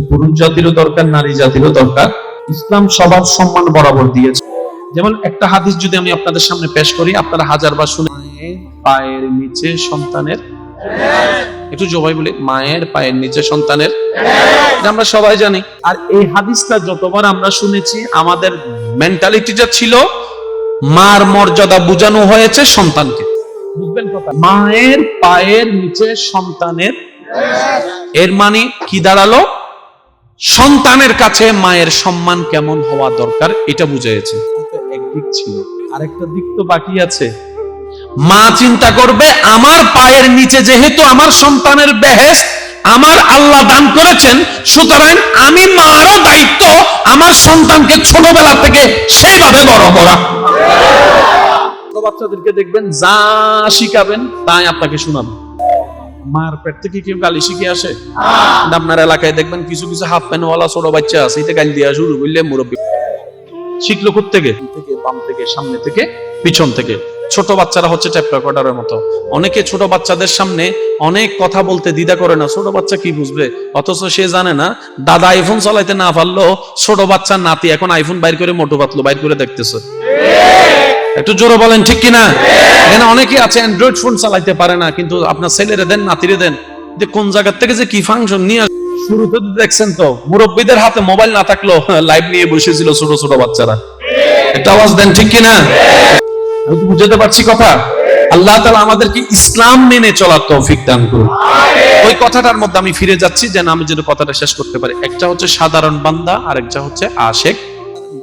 পুরুষ জাতিরও দরকার, নারী জাতিরও দরকার। ইসলাম সবার সম্মান বরাবর দিয়েছে। যেমন একটা হাদিস যদি আমি আপনাদের সামনে পেশ করি, আপনারা হাজারবার শুনে, পায়ের নিচে সন্তানের, একটু জবাই বলি, মায়ের পায়ের নিচে সন্তানের, এটা আমরা সবাই জানি। আর এই হাদিসটা যতবার আমরা শুনেছি, আমাদের মেন্টালিটিটা ছিল মার মর্যাদা বোঝানো হয়েছে সন্তানকে। বুঝবেন কথা, মায়ের পায়ের নিচে সন্তানের, এর মানে কি দাঁড়ালো? সন্তানের কাছে মায়ের সম্মান কেমন হওয়া দরকার এটা বুঝাইছে। একদিক ছিল, আরেকটা দিক তো বাকি আছে। মা চিন্তা করবে, আমার পায়ের নিচে যেহেতু আমার সন্তানের বেহেশত আমার আল্লাহ দান করেছেন, সুতরাং আমি মারও দায়িত্ব আমার সন্তানকে ছোটবেলা থেকে সেইভাবে বড় করা। বাচ্চাদেরকে দেখবেন যা শিখাবেন তাই আপনাকে শোনাবে। মার পেট থেকে কেউ গালি শিখে আসে? আপনার এলাকায় দেখবেন কিছু কিছু হাফ প্যান্ট ওয়ালা ছোট বাচ্চা আছে, এটা গালি দেওয়া শুরু করলে মুরব্বী শিখলো কোত্থেকে? বাম থেকে, সামনে থেকে, পিছন থেকে। ছোট বাচ্চারা হচ্ছে ট্যাপ রেকর্ডারের মতো। অনেকে ছোট বাচ্চাদের সামনে অনেক কথা বলতে দ্বিধা করে না। ছোট বাচ্চা কি বুঝবে? অথচ সে জানে না দাদা আইফোন চালাইতে না পারলো ছোট বাচ্চার নাতি এখন আইফোন বাইর করে মোটো পাতলো বাইর করে দেখতেছে। একটু জোরে বলেন ঠিক কিনা? এখানে অনেকে আছে অ্যান্ড্রয়েড ফোন চালাইতে পারে না, কিন্তু আপনার ছেলেরে দেন, নাতিরে দেন, যে কোন জায়গা থেকে যে কি ফাংশন নিয়ে শুরুতে দেখছেন তো মুরব্বীদের হাতে মোবাইল না থাকলো লাইভ নিয়ে বসেছিল ছোট ছোট বাচ্চারা। একটা আওয়াজ দেন ঠিক কিনা? আমি তো বুঝতে পারছি কথা। আল্লাহ তাআলা আমাদেরকে ইসলাম মেনে চলার তৌফিক দান করুন। ওই কথাটার মধ্যে আমি ফিরে যাচ্ছি যেন আমি যেন কথাটা শেষ করতে পারি। একটা হচ্ছে সাধারণ বান্দা, আর একটা হচ্ছে আশেক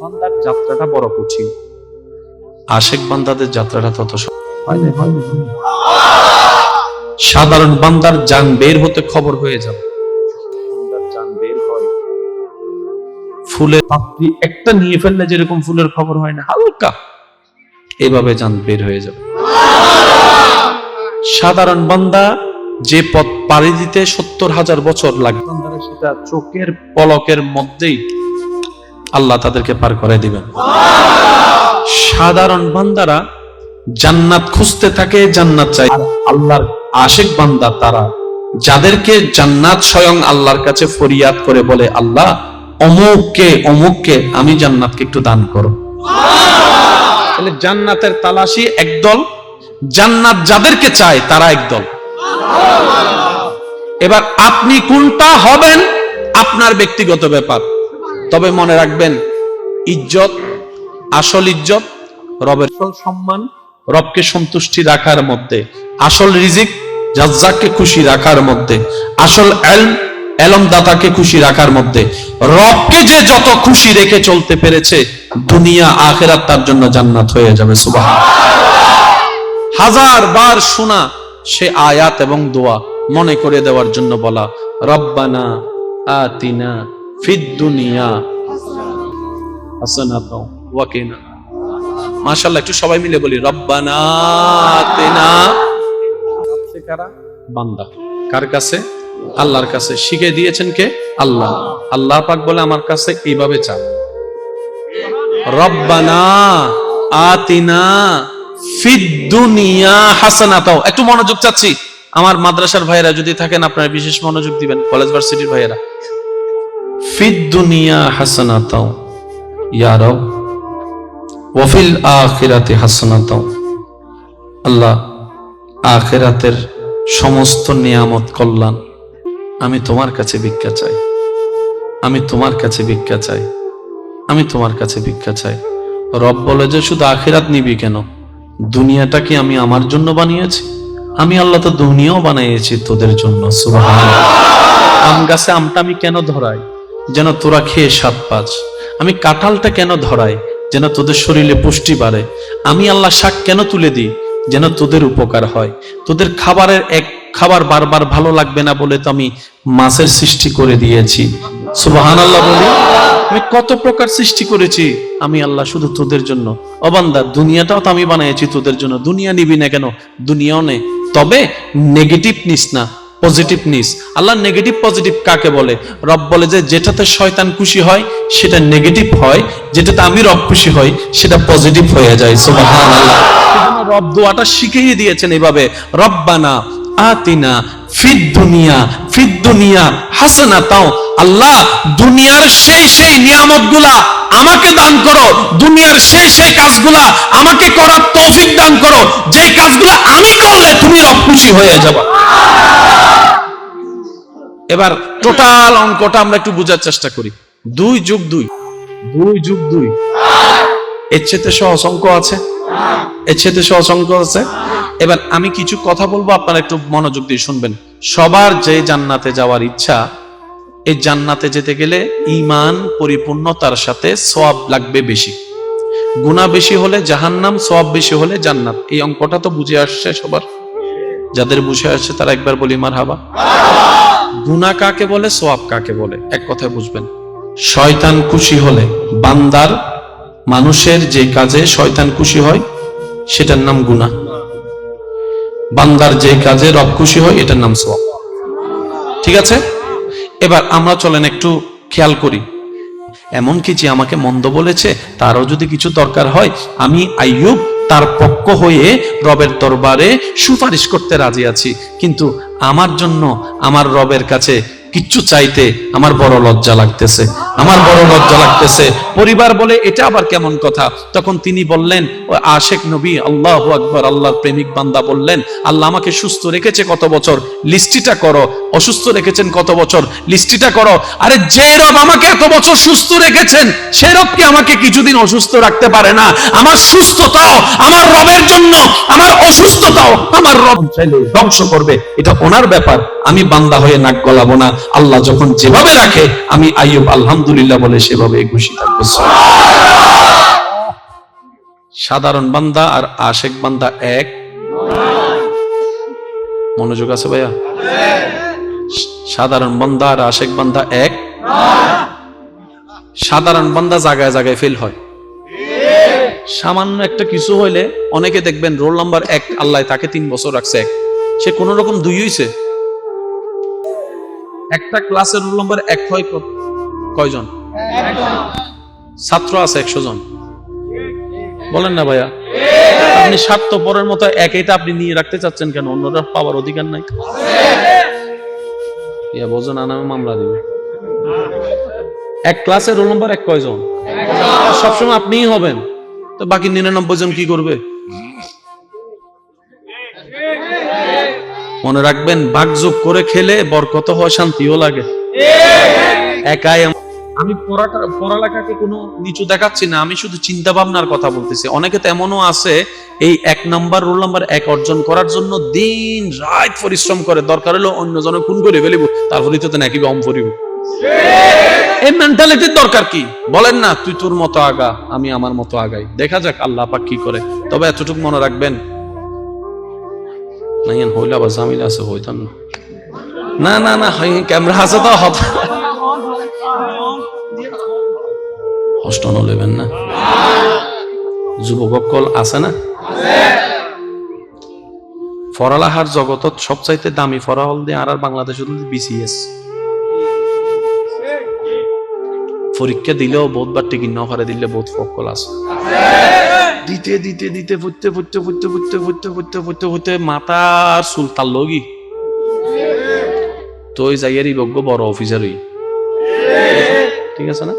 বান্দার যাত্রাটা বড় কঠিন। আশেক বান্দাদের যাত্রাটা তত হয় না। সাধারণ বান্দার জান বের হতে খবর হয়ে যাবে। জান বের হয় ফুলের পাপড়ি একটা নিয়ে ফেললে যেরকম ফুলের খবর হয় না, হালকা এভাবে জান বের হয়ে যাবে। সাধারণ বান্দা যে পথ পাড়ি দিতে 70,000 বছর লাগবে, সেটা চোখের পলকের মধ্যেই আল্লাহ তাদেরকে পার করে দিবেন। সাধারণ বান্দারা জান্নাত খুঁজতে থাকে, জান্নাত চাই। আল্লাহর আশিক বান্দা তারা যাদেরকে জান্নাত স্বয়ং আল্লাহর কাছে ফরিয়াদ করে বলে, আল্লাহ অমুককে অমুককে আমি জান্নাতকে একটু দান করো। তাহলে জান্নাতের তালাশি একদল, জান্নাত যাদেরকে চায় তারা একদল। এবার আপনি কোনটা হবেন আপনার ব্যক্তিগত ব্যাপার। তবে মনে রাখবেন, ইজ্জত, আসল ইজ্জত রবের সম্মান, রবকে সন্তুষ্টি রাখার মধ্যে, আসল রিজিক রাজ্জাককে খুশি রাখার মধ্যে, আসল এলম দাতাকে খুশি রাখার মধ্যে, রবকে যে যত খুশি রেখে চলতে পেরেছে দুনিয়া আখিরাত তার জন্য জান্নাত হয়ে যাবে। সুবহানাল্লাহ। হাজার বার শোনা সে আয়াত এবং দোয়া মনে করে দেওয়ার জন্য বলা, রব্বানা আতিনা ফিদ দুনিয়া হাসানাতাও ওয়া কিনা। মাশাআল্লাহ, একটু সবাই মিলে বলি, রব্বানা আতিনা। কারা? বান্দা। কার কাছে? আল্লাহর কাছে। শিখে দিয়েছেন কে? আল্লাহ। আল্লাহ পাক বলে আমার কাছে এইভাবে চাও, রব্বানা আতিনা ফিদ দুনিয়া হাসানাতাও। একটু মনোযোগ চাচ্ছি, আমার মাদ্রাসার ভাইয়েরা যদি থাকেন আপনারা বিশেষ মনোযোগ দিবেন, কলেজ ভার্সিটির ভাইয়েরা। ফিদ দুনিয়া হাসানাতাও ইয়া রব ওয়া ফিল আখিরাতি হাসানাতাও। আল্লাহ, আখিরাতের সমস্ত নিয়ামত কল্যাণ আমি তোমার কাছে ভিক্ষা চাই, আমি তোমার কাছে ভিক্ষা চাই, আমি তোমার কাছে ভিক্ষা চাই। রব বলে যে শুধু আখিরাত নিবি কেন? দুনিয়াটা কি আমি আমার জন্য বানিয়েছি? আমি আল্লাহ তো দুনিয়াও বানিয়েছি তোদের জন্য। সুবহানাল্লাহ। আম গাছে আমটা আমি কেন ধরাই? যেন তোরা খেয়ে স্বাদ পাস। আমি কাঁঠালটা কেন ধরাই? যেন তোদের শরীরে পুষ্টি বাড়ে। আমি আল্লাহ শাক কেন তুলে দিই? যেন তোদের উপকার হয়। তোদের খাবারের এক খাবার বারবার ভালো লাগবে না বলে তো আমি মাছের সৃষ্টি করে দিয়েছি। সুবহানাল্লাহ বলি। আমি কত প্রকার সৃষ্টি করেছি আমি আল্লাহ শুধু তোদের জন্য। ও বান্দা, দুনিয়াটাও তো আমি বানিয়েছি তোদের জন্য। দুনিয়া নিবি না কেন? দুনিয়াও নে, তবে নেগেটিভ নিস না, পজিটিভ নিস। আল্লাহ নেগেটিভ পজিটিভ কাকে বলে? রব বলে যে যেটাতে শয়তান খুশি হয় সেটা নেগেটিভ হয়, যেটাতে আমি রব খুশি হই সেটা পজিটিভ হয়ে যায়। সুবহানাল্লাহ। রব দোয়াটা শিখিয়ে দিয়েছেন এইভাবে, রব্বানা আতিনা ফিদ দুনিয়া হাসানাতাও, আল্লাহ দুনিয়ার সেই নিয়ামতগুলা আমাকে দান করো, দুনিয়ার সেই কাজগুলা আমাকে করার তৌফিক দান করো, যেই কাজগুলা আমি করলে তুমি রব খুশি হয়ে যাবে। এবার টোটাল অঙ্কটা আমরা একটু বোঝার চেষ্টা করি। 2 যোগ 2 এর চেয়ে সহজ অঙ্ক আছে? এর চেয়ে সহজ অঙ্ক আছে? এবার আমি কিছু কথা বলবো, আপনারা একটু মনোযোগ দিয়ে শুনবেন। সবার যে জান্নাতে যাওয়ার ইচ্ছা, এই জান্নাতে যেতে গেলে ঈমান পরিপূর্ণতার সাথে সওয়াব লাগবে বেশি। গুনাহ বেশি হলে জাহান্নাম, সওয়াব বেশি হলে জান্নাত। এই অঙ্কটা তো বুঝে আসছে সবার? যাদের বুঝে আসছে তারা একবার বলি মারহাবা। গুনাহ কাকে বলে, সওয়াব কাকে বলে, এক কথায় বুঝবেন। শয়তান খুশি হলে, বান্দার মানুষের যে কাজে শয়তান খুশি হয় সেটার নাম গুনাহ। বান্দার যে কাজে রব খুশি হয় এটার নাম সওয়াব। ঠিক আছে? এবার আমরা চলেন একটু খেয়াল করি। এমন কি যে আমাকে মন্দ বলেছে, তারও যদি কিছু দরকার হয়, আমি আইয়ুব তার পক্ষ হয়ে রবের দরবারে সুপারিশ করতে রাজি আছি। কিন্তু আমার জন্য আমার রবের কাছে কিচ্ছু চাইতে আমার বড় লজ্জা লাগতেছে, আমার বড় লজ্জা লাগতেছে। পরিবার বলে এটা আবার কেমন কথা? তখন তিনি বললেন, ও আশেক নবী, আল্লাহু আকবার, আল্লাহর প্রেমিক বান্দা বললেন, আল্লাহ আমাকে সুস্থ রেখেছে কত বছর, লিস্টিটা করো। অসুস্থ রেখেছেন কত বছর, লিস্টিটা করো। আরে যে রব আমাকে এত বছর সুস্থ রেখেছেন, সে রব কি আমাকে কিছুদিন অসুস্থ রাখতে পারে না? আমার সুস্থতাও আমার রবের জন্য, আমার অসুস্থতাও আমার রব চাইলে ধ্বংস করবে। এটা ওনার ব্যাপার, আমি বান্দা হয়ে নাক গলাবো না। আল্লাহ যখন যেভাবে রাখে, আমি আইয়ুব আলহামদুলিল্লাহ বলে সেভাবে খুশি থাকবো। সাধারণ বান্দা আর আশেক বান্দা এক? মনোযোগ আছে ভাইয়া? সাধারণ বান্দা আর আশেক বান্দা এক? সাধারণ বান্দা জায়গায় জায়গায় ফেল হয়। সামান্য একটা কিছু হইলে অনেকে দেখবেন রোল নাম্বার 1, আল্লাহ তাকে 3 বছর রাখছে 1, সে কোন রকম 2 হইছে। একটা ক্লাসের রোল নাম্বার 1 হয় কয়জন? ছাত্র আছে 100 জন। বলেন না ভাইয়া? আপনি স্বার্থপরের মতো একইটা আপনি নিয়ে রাখতে চাচ্ছেন কেন? অন্যরা পাওয়ার অধিকার নাই? ইয়া বোঝেন, নামে মামলা দিবে। এক ক্লাসের রোল নাম্বার 1 কয়জন? সবসময় আপনিই হবেন, তো বাকি 99 জন কি করবে? মনে রাখবেন, ভাগযোগ করে খেলে বরকত হয়, শান্তিও লাগে। একাই আমি পড়ালেখাকে কোনো নিচু দেখাচ্ছি না, আমি শুধু চিন্তা ভাবনার কথা বলতেছি। অনেকে তো এমনও আছে, এই 1 নাম্বার রোল নাম্বার 1 অর্জন করার জন্য দিন রাত পরিশ্রম করে, দরকার হলো অন্য জনে খুন করে ফেলিব, তারপরে তো নাকি কম পড়িব। এই মেন্টালিটির দরকার কি? বলেন না, তুই তোর মতো আগা, আমি আমার মতো আগাই, দেখা যাক আল্লাহ পাক কি করে। তবে এতটুকু মনে রাখবেন, নাইন হইলে আবার জামিলা আছে, হইতাম না। না না, ক্যামেরা আছে তো, কষ্ট নেবেন না। যুবকল আছে না? পড়ালেখার জগতত সবচাইতে দামি পড়া হল দিয়ে আর বাংলাদেশ বিসিএস। পরীক্ষা দিলেও বহুতবার টিকিট না করে দিলে বহুত ফকল আছে। দিতে দিতে দিতে ফুটতে ফুটতে ফুটতে ফুটতে ফুটতে ফুটতে ফুটতে ফুটতে মাথার চুল তার লগি তো ওই জায়গারই বজ্ঞ বড় অফিসার হই। ঠিক আছে না?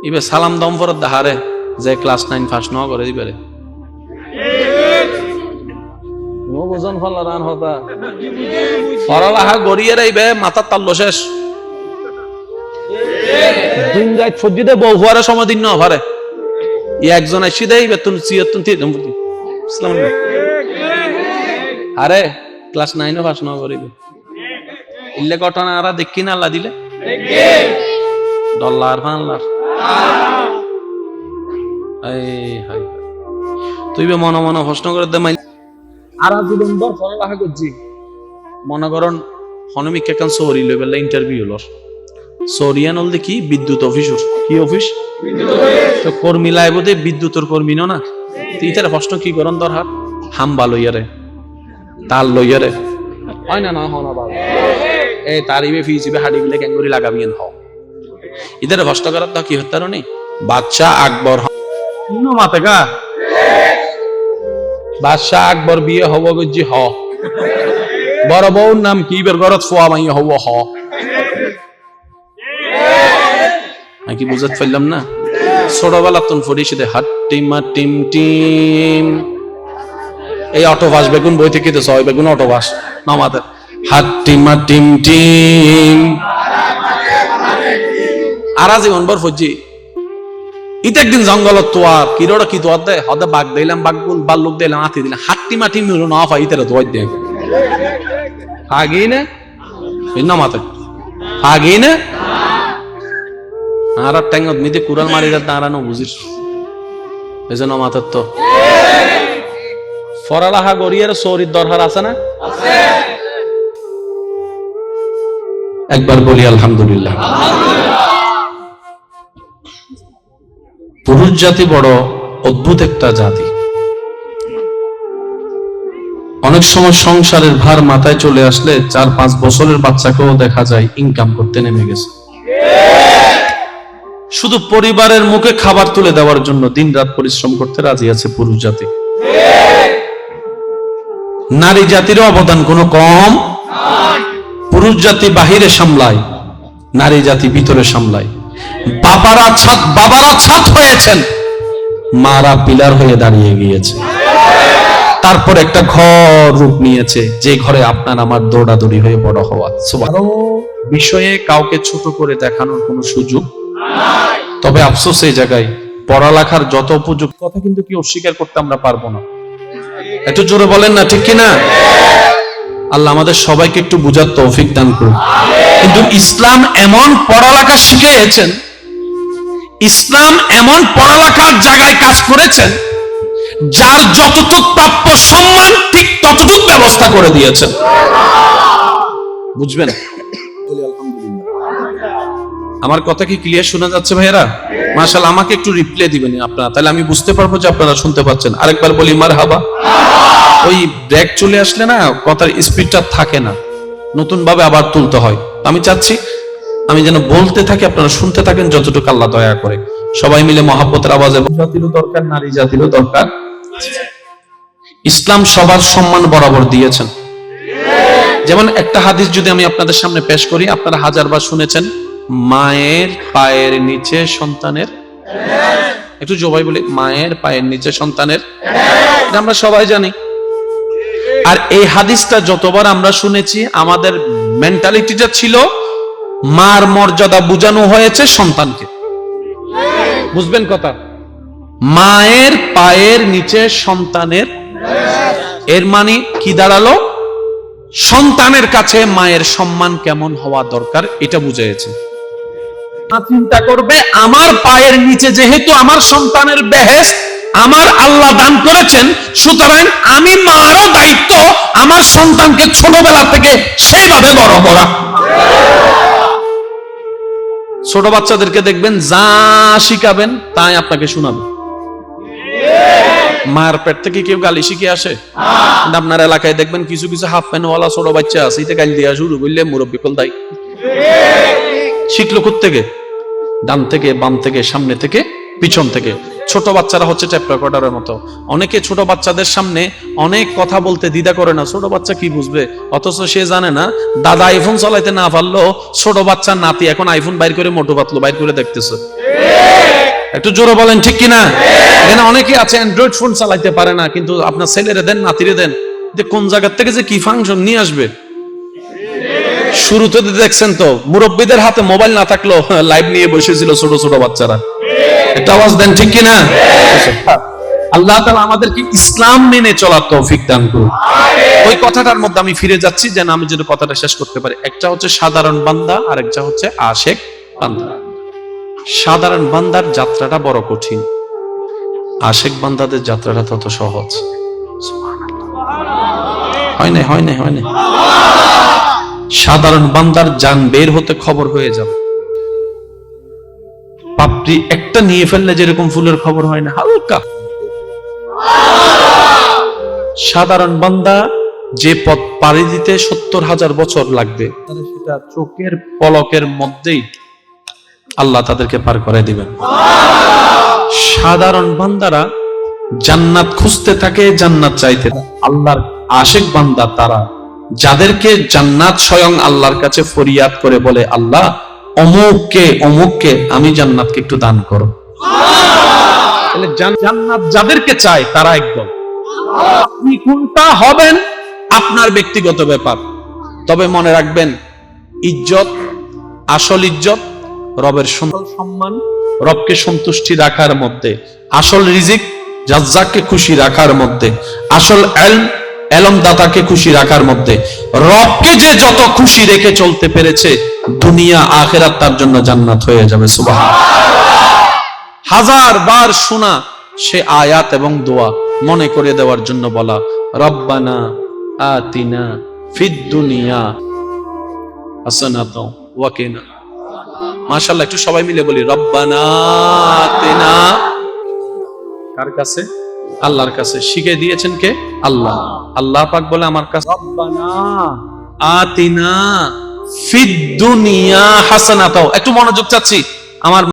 এবার সালাম দম ফরত দেখারে যে ক্লাস 9 ফার্স্ট ন করে দিবে। বোঝন ফল রান হতা পড়ালেখা গড়িয়ে রাইবে, মাথার তাল্লো শেষ। দিন যায় সজ্জিতে বউ হওয়ার সময় দিন না পারে। একজন আসি দেয় বেতন 74। আরে ক্লাস 9 পাস ন করিবে ইল্লে ঘটনা আর দেখি না আল্লাহ দিলে ডলার ফানলার। তুই মনে মনে প্রশ্ন করে দে মাই আর জীবন ভর পড়ালেখা করছি। মনে করেন হনমিক এখন সৌরি লেভেল ইন্টারভিউ হল। সৌরিয়ান হল কি বিদ্যুৎ অফিস। কি অফিস? তো কর্মী লাইব দে বিদ্যুতের কর্মী না। ইতারে প্রশ্ন কি করেন দরকার? হাম্বা লইয়ারে, তার লইয়ারে হয় না? না হনা বাবা এই তারিবে ফিজিবে হাড়ি বিলে ক্যাঙ্গুরি লাগাবিয়েন হ। ইতারে প্রশ্ন করার তো কি হত্যার নেই। বাদশাহ আকবর মাতে গা বাদশাহ আকবর বিয়ে হব গজি হ বড় বউর নাম কি? বের গরত ফোয়া মাইয়া হব হ। আমি কি বুঝাতে পারলাম না? ছোটবেলা তুন ফরিসে হাট্টিমা টিম টিম, এই অটোবাস বেগুন বই থেকে তো ছয় বেগুন অটোবাস নামাদের হাট্টিমা টিম টিম আরা জীবন বর ফজি ইতে একদিন জঙ্গলত তোয়ার কিরোড়া কি তোয়ার দেয় হদে বাঘ দিলাম বাঘগুল বাল্লুক দিলাম আতি দিলাম হাট্টিমা টিম হলো না পাই ইতে তোয়ার দেয় আগে না না মাতে আগে না আর ট্যাঙ্গত মিতে কুরাল মারি যাত দাঁড়ানো বুঝিস এজন্য মাতার তো ফরালাহা গড়িয়ার সৌরির দরকার আছে না? একবার বলি আলহামদুলিল্লাহ। পুরুষ জাতি বড় অদ্ভুত একটা জাতি। অনেক সময় সংসারের ভার মাথায় চলে আসলে 4-5 বছরের বাচ্চাকেও দেখা যায় ইনকাম করতে নেমে গেছে, শুধু পরিবারের মুখে খাবার তুলে দেওয়ার জন্য দিনরাত পরিশ্রম করতে রাজি আছে পুরুষ জাতি। নারী জাতির অবদান কোনো কম। পুরুষ জাতি বাহিরে সামলায়, নারী জাতি ভিতরে সামলায়। বাবারা ছাদ হয়েছেন, মারা পিলার হয়ে দাঁড়িয়ে গিয়েছে। তারপর একটা ঘর রূপ নিয়েছে, যে ঘরে আপনার আমার দৌড়াদৌড়ি হয়ে বড় হওয়া। বিষয়ে কাউকে ছোট করে দেখানোর কোনো সুযোগ নাই। তবে আফসোস এই জায়গায় পড়ালেখার যত উপযুক্ত কথা কিন্তু কি অস্বীকার করতে আমরা পারবো না। একটু জোরে বলেন না, ঠিক কিনা? আল্লাহ আমাদের সবাইকে একটু বুঝার তৌফিক দান করুন। কিন্তু ইসলাম এমন পড়ালেখা শিখিয়েছেন, ইসলাম এমন পড়ালেখার জায়গায় কাজ করেছেন, যার যতটুক প্রাপ্য সম্মান ঠিক ততটুক ব্যবস্থা করে দিয়েছেন। বুঝবেন? আমার কথা কি ক্লিয়ার শোনা যাচ্ছে ভাইয়েরা? মাশাআল্লাহ, আমাকে একটু রিপ্লাই দিবেন আপনারা, তাহলে আমি বুঝতে পারবো যে আপনারা শুনতে পাচ্ছেন। আরেকবার বলি মারহাবা। ওই ব্রেক চলে আসলে না কথার স্পিডটা থাকে না, নতুন ভাবে আবার তুলতে হয়। আমি চাচ্ছি আমি যেন বলতে থাকি, আপনারা শুনতে থাকেন যতটুকু আল্লাহ দয়া করে। সবাই মিলে মহাব্বতের আওয়াজে, জাতিরও দরকার, নারী জাতিরও দরকার। ইসলাম সবার সম্মান বরাবর দিয়েছেন। যেমন একটা হাদিস যদি আমি আপনাদের সামনে পেশ করি, আপনারা হাজারবার শুনেছেন, মায়ের পায়ের নিচে সন্তানের, একটু জবাই বলি, মায়ের পায়ের নিচে সন্তানের, এটা আমরা সবাই জানি। আর এই হাদিসটা যতবার আমরা শুনেছি, আমাদের মেন্টালিটিটা ছিল মার মর্যাদা বুঝানো হয়েছে সন্তানকে। বুঝবেন কথা? মায়ের পায়ের নিচে সন্তানের, এর মানে কি দাঁড়ালো? সন্তানের কাছে মায়ের সম্মান কেমন হওয়া দরকার এটা বুঝিয়েছে। চিন্তা করবে, আমার পায়ের নিচে যেহেতু আমার সন্তানের বেহেশত আমার আল্লাহ দান করেছেন, সুতরাং আমি মারও দায়িত্ব আমার সন্তানকে ছোটবেলা থেকে সেইভাবে বড় করা। ছোট বাচ্চাদেরকে দেখবেন যা শিখাবেন তাই আপনাকে শোনাবে। মায়ের পেট থেকে কেউ গালি শিখে আসে? আপনার এলাকায় দেখবেন কিছু কিছু হাফ প্যান্টওয়ালা ছোট বাচ্চা আছে, এতে গালি দেওয়া শুরু করলে মুরব্বি কল দায়। শিখলো কোত্থেকে? ডান থেকে, বাম থেকে, সামনে থেকে, পিছন থেকে। ছোট বাচ্চারা হচ্ছে টেপ রেকর্ডারের মতো। অনেকে ছোট বাচ্চাদের সামনে অনেক কথা বলতে দ্বিধা করে না, ছোট বাচ্চা কি বুঝবে, অথচ সে জানে না দাদা আইফোন চালাইতে না পারলো ছোট বাচ্চার নাতি এখন আইফোন বাইর করে মোটো পাতলো বাইর করে দেখতেছে। একটু জোরে বলেন ঠিক কিনা? এখানে অনেকে আছে অ্যান্ড্রয়েড ফোন চালাইতে পারে না, কিন্তু আপনার ছেলেরে দেন, নাতিরে দেন, যে কোন জায়গা থেকে যে কি ফাংশন নিয়ে আসবে। শুরুতে দেখছেন তো মুরব্বীদের হাতে মোবাইল না থাকলেও লাইভ নিয়ে বসেছিল ছোট ছোট বাচ্চারা। একটা আওয়াজ দেন ঠিক কিনা? আল্লাহ তাআলা আমাদেরকে ইসলাম মেনে চলার তৌফিক দান করুন। ওই কথাটার মধ্যে আমি ফিরে যাচ্ছি যেন আমি যদি কথাটা শেষ করতে পারি। একটা হচ্ছে সাধারণ বান্দা, আর একটা হচ্ছে আশেক বান্দা। সাধারণ বান্দার যাত্রাটা বড় কঠিন, আশেক বান্দাদের যাত্রাটা তত সহজ। হয় না সাধারণ বান্দার জান বের হতে খবর হয়ে যাবে। পাপড়ি একটা নিয়ে ফেললে যেরকম ফুলের খবর হয় না, হালকা। সাধারণ বান্দা যে পথ পাড়ি দিতে 70,000 বছর লাগবে, সেটা চোখের পলকের মধ্যেই আল্লাহ তাদেরকে পার করে দিবেন। সাধারণ বান্দারা জান্নাত খুঁজতে থাকে, জান্নাত চাইতে, আল্লাহর আশিক বান্দা তারা যাদেরকে জান্নাত স্বয়ং আল্লাহর কাছে ফরিয়াদ করে বলে, আল্লাহ অমুককে আমি জান্নাতকে একটু দান করো। তাহলে জান্নাত যাদেরকে চায় তারা একদল। আপনি কোনটা হবেন আপনার ব্যক্তিগত ব্যাপার, তবে মনে রাখবেন ইজ্জত, আসল ইজ্জত রবের সম্মান, রবকে সন্তুষ্টি রাখার মধ্যে, আসল রিজিক রাজ্জাককে খুশি রাখার মধ্যে, আসল এলম দাতাকে খুশি রাখার মধ্যে। রবকে যে যত খুশি রেখে চলতে পেরেছে, দুনিয়া আখিরাত তার জন্য জান্নাত হয়ে যাবে। সুবহানাল্লাহ। হাজার বার শোনা সে আয়াত এবং দোয়া মনে করে দেওয়ার জন্য বলা, রব্বানা আতিনা ফিদ দুনিয়া হাসানাতাও ওয়া কিনা। মাশাআল্লাহ, একটু সবাই মিলে বলি, রব্বানা আতিনা। কার কাছে? আল্লাহর কাছে। শিখিয়ে দিয়েছেন কে? আল্লাহ। আল্লাহ পাক বলে আমার কাছে, রব্বানা আতিনা ফিদ দুনিয়া হাসানাতাও। একটু মনোযোগ চাচ্ছি। আমার